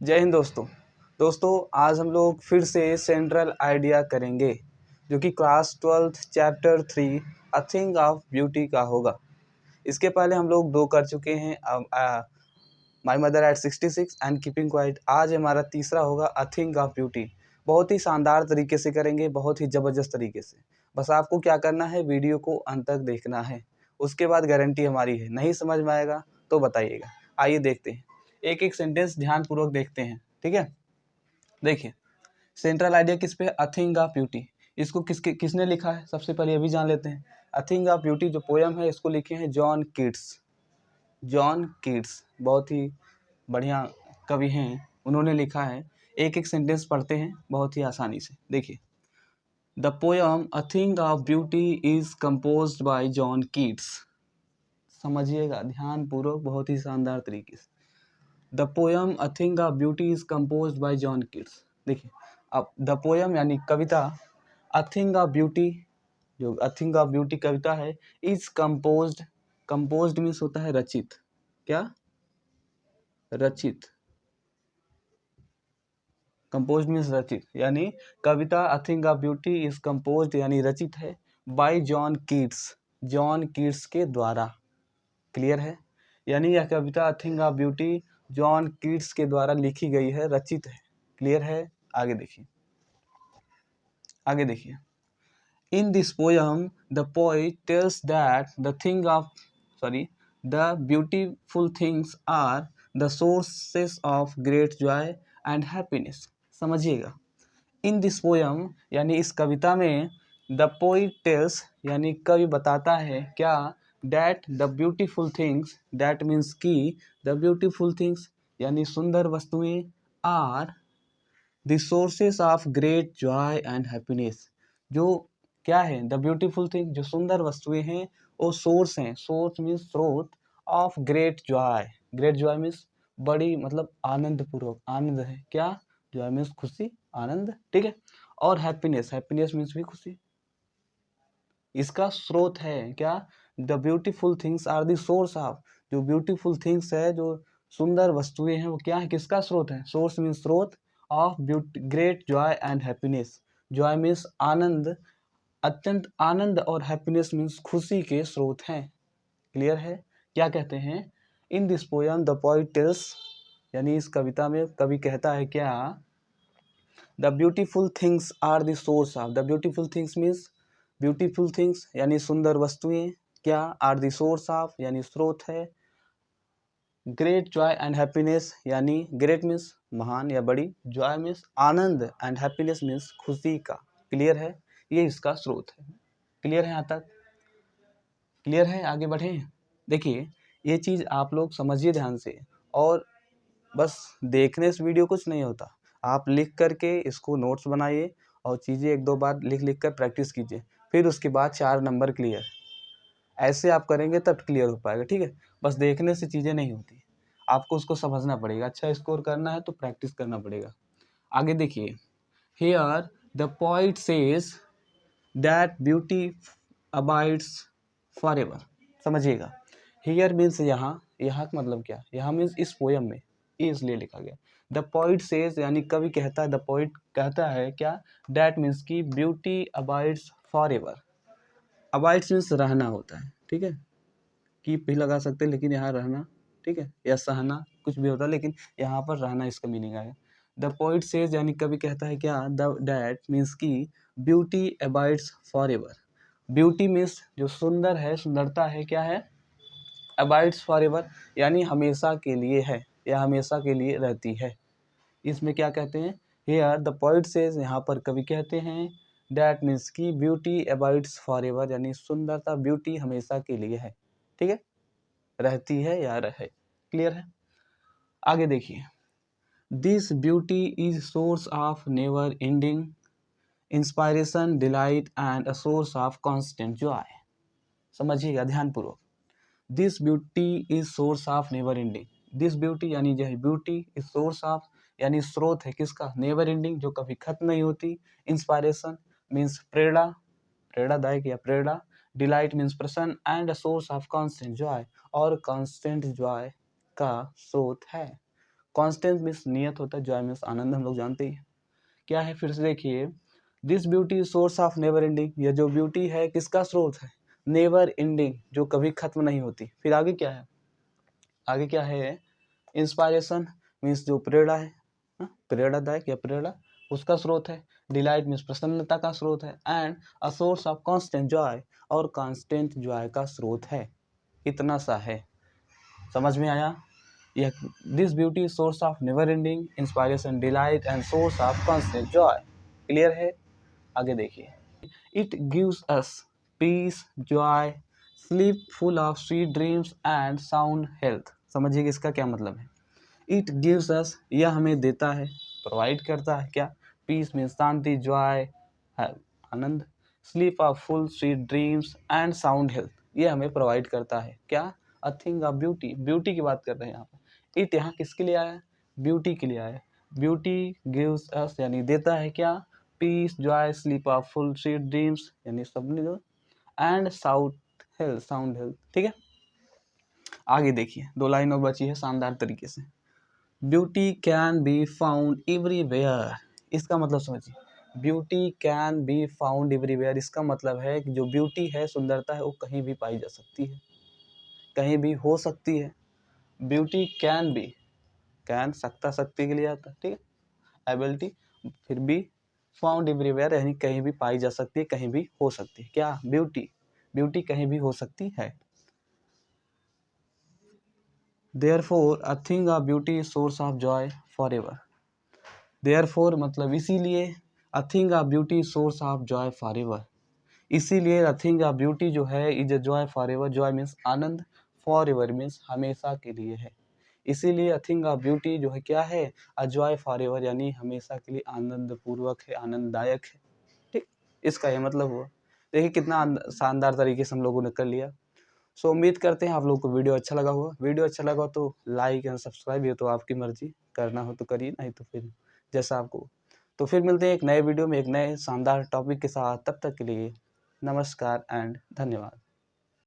जय हिंद दोस्तों आज हम लोग फिर से सेंट्रल आइडिया करेंगे जो कि class 12th chapter 3 a thing of beauty का होगा। इसके पहले हम लोग 2 कर चुके हैं, my mother eight 66 and keeping quiet. आज हमारा तीसरा होगा अ थिंग ऑफ ब्यूटी। बहुत ही शानदार तरीके से करेंगे, बहुत ही ज़बरदस्त तरीके से। बस आपको क्या करना है, वीडियो को अंत तक देखना है, उसके बाद गारंटी हमारी है। नहीं समझ में आएगा तो बताइएगा। आइए देखते हैं, एक एक सेंटेंस ध्यानपूर्वक देखते हैं, ठीक है। देखिए, सेंट्रल आइडिया किस पे, अ थिंग ऑफ ब्यूटी। इसको किसने लिखा है, सबसे पहले ये भी जान लेते हैं। अ थिंग ऑफ ब्यूटी जो पोयम है, इसको लिखे हैं जॉन कीट्स। जॉन कीट्स बहुत ही बढ़िया कवि हैं, उन्होंने लिखा है। एक एक सेंटेंस पढ़ते हैं बहुत ही आसानी से। देखिए, the poem a thing of beauty is composed bye John Keats. समझिएगा ध्यानपूर्वक, बहुत ही शानदार तरीके से। The poem a thing of beauty is composed bye John Keats. देखिए, अब द पोयम यानी कविता, अ थिंग ऑफ ब्यूटी, जो अ थिंग ऑफ ब्यूटी कविता है, इज कंपोज्ड। कंपोज्ड मीन्स होता है रचित। क्या? रचित। कंपोज्ड मीन्स रचित, यानी कविता a thing of beauty is composed यानी रचित है by John Keats, John Keats के द्वारा। क्लियर है? यानी यह कविता a thing of beauty John Keats के द्वारा लिखी गई है, रचित है। क्लियर है? आगे देखिए, आगे देखिए। In this poem, the poet tells that the beautiful things are the sources of great joy and happiness. समझिएगा, इन दिस पोयम यानी इस कविता में, द पोइट टेल्स यानी कवि बताता है क्या, that the beautiful things, that means की, द ब्यूटीफुल थिंग्स यानी सुंदर वस्तुएं, are the sources of great joy and happiness. जो क्या है, द ब्यूटीफुल थिंग, जो सुंदर वस्तुएं हैं, वो सोर्स हैं। सोर्स मीन्स स्रोत, of great Joy. Great Joy means बड़ी, मतलब आनंद पूर्वक, आनंद है क्या, जॉय मीन्स खुशी, आनंद, ठीक है। और हैप्पीनेस, हैप्पीनेस मीन्स भी खुशी, इसका स्रोत है क्या, the beautiful things are the source of. जो ब्यूटीफुल थिंग्स है, जो सुंदर वस्तुएं हैं, वो क्या है, किसका स्रोत है, सोर्स मीन्स स्रोत, of beauty great joy and happiness. Joy means आनंद, अत्यंत आनंद, और हैप्पीनेस मीन्स खुशी के स्रोत हैं। क्लियर है? क्या कहते हैं, in this poem the poet tells, यानी इस कविता में कवि कहता है क्या, the beautiful things are the source of. The beautiful things means, beautiful things यानी सुंदर वस्तुएं, क्या, आर द सोर्स ऑफ यानी स्रोत है, ग्रेट जॉय एंड हैप्पीनेस यानी ग्रेट मीन्स महान या बड़ी, Joy means Anand, and happiness means खुशी का। क्लियर है? ये इसका स्रोत है। क्लियर है? यहाँ तक क्लियर है? आगे बढ़ें। देखिए, ये चीज़ आप लोग समझिए ध्यान से, और बस देखने से वीडियो कुछ नहीं होता। आप लिख करके इसको नोट्स बनाइए, और चीज़ें 1-2 बार लिख लिख कर प्रैक्टिस कीजिए, फिर उसके बाद 4 नंबर क्लियर। ऐसे आप करेंगे तब क्लियर हो पाएगा, ठीक है। बस देखने से चीज़ें नहीं होती, आपको उसको समझना पड़ेगा। अच्छा स्कोर करना है तो प्रैक्टिस करना पड़ेगा। आगे देखिए, here the poet says that beauty abides for ever. समझिएगा, हियर मीन्स यहाँ, यहाँ का मतलब क्या, यहाँ मीन्स इस पोयम में, ये इसलिए लिखा गया। द पोइट सेज यानी कवि कहता है, द पोइट कहता है क्या, दैट मीन्स की beauty abides for ever. Abides means रहना होता है, ठीक है। कीप भी लगा सकते हैं, लेकिन यहाँ रहना, ठीक है, या सहना, कुछ भी होता है, लेकिन यहाँ पर रहना इसका मीनिंग आएगा। द पोइट सेज यानी कवि कहता है क्या, द डैट मीन्स की beauty abides for ever. Beauty means जो सुंदर है, सुंदरता है, क्या है, अबाइड्स फॉर एवर यानी हमेशा के लिए है, या हमेशा के लिए रहती है। इसमें क्या कहते हैं, हियर द पोइट सेज, यहाँ पर कवि कहते हैं, डैट मीन्स की ब्यूटी अबाइड्स फॉर एवर यानी सुंदरता, ब्यूटी हमेशा के लिए है, ठीक है, रहती है या रहे। क्लियर है? आगे देखिए, this beauty is source of never ending inspiration, delight and a source of constant Joy. समझिएगा ध्यानपूर्वक, this beauty is source of never ending. This beauty यानी यह ब्यूटी इज सोर्स ऑफ यानी स्रोत है किसका, नेवर एंडिंग, जो कभी खत्म नहीं होती। इंस्पायरेशन मीन्स प्रेरणा, प्रेरणादायक या प्रेरणा। डिलाइट मीन्स प्रसन्न, and a source of constant Joy, और कांस्टेंट जॉय का स्रोत है। कांस्टेंट मीन्स नियत होता है, जॉय मीन्स आनंद, हम लोग जानते ही क्या है। फिर से देखिए, this beauty source of never ending, यह जो ब्यूटी है किसका स्रोत है, नेवर एंडिंग, जो कभी खत्म नहीं होती। फिर आगे क्या है, आगे क्या है, इंस्पायरेशन मीन्स जो प्रेरणा है, प्रेरणादायक या प्रेरणा उसका स्रोत है। डिलाइट मीन्स प्रसन्नता का स्रोत है। And a source of constant Joy, और कांस्टेंट जॉय का स्रोत है। इतना सा है, समझ में आया। यह this beauty source of never ending inspiration delight and source of constant Joy. Clear है। आगे देखिए, it gives us peace joy sleep full of sweet dreams and sound health. समझिए कि इसका क्या मतलब है। इट गिव्स अस, यह हमें देता है, प्रोवाइड करता है क्या, पीस में शांति, जॉय आनंद, sleep of full sweet dreams and sound health, ये हमें प्रोवाइड करता है क्या, a thing of beauty, beauty की बात कर रहे हैं यहाँ पर। इट यहाँ किसके लिए आया है, ब्यूटी के लिए आया है। ब्यूटी गिव्स अस यानी देता है क्या, peace joy sleep of full sweet dreams यानी सबने जो, एंड साउंड हेल्थ। ठीक है, आगे देखिए 2 लाइन और बची है शानदार तरीके से। Beauty can be found everywhere, इसका मतलब समझिए, beauty can be found everywhere, इसका मतलब है कि जो ब्यूटी है, सुंदरता है, वो कहीं भी पाई जा सकती है, कहीं भी हो सकती है। ब्यूटी कैन बी, कैन सकता, शक्ति के लिए आता है, ठीक है, एबिलिटी, फिर भी फाउंड एवरीवेयर यानी कहीं भी पाई जा सकती है, कहीं भी हो सकती है क्या, ब्यूटी, ब्यूटी कहीं भी हो सकती है। Therefore a thing of beauty source of Joy forever, therefore मतलब इसीलिए, अ thing of beauty source of Joy forever, इसीलिए अ थिंग ऑफ ब्यूटी जो है is a joy forever, Joy means Anand, forever means हमेशा के लिए है। इसीलिए अ थिंग ऑफ ब्यूटी जो है क्या है, अ जॉय फॉरएवर यानी हमेशा के लिए आनंद पूर्वक है, आनंददायक है। ठीक, इसका ये मतलब हुआ। देखिए कितना शानदार तरीके से हम लोगों ने कर लिया। सो उम्मीद करते हैं आप लोगों को वीडियो अच्छा लगा होगा। वीडियो अच्छा लगा तो लाइक एंड सब्सक्राइब, ये तो आपकी मर्जी, करना हो तो करिए, नहीं तो फिर जैसा आपको। तो फिर मिलते हैं एक नए वीडियो में एक नए शानदार टॉपिक के साथ, तब तक के लिए नमस्कार एंड धन्यवाद।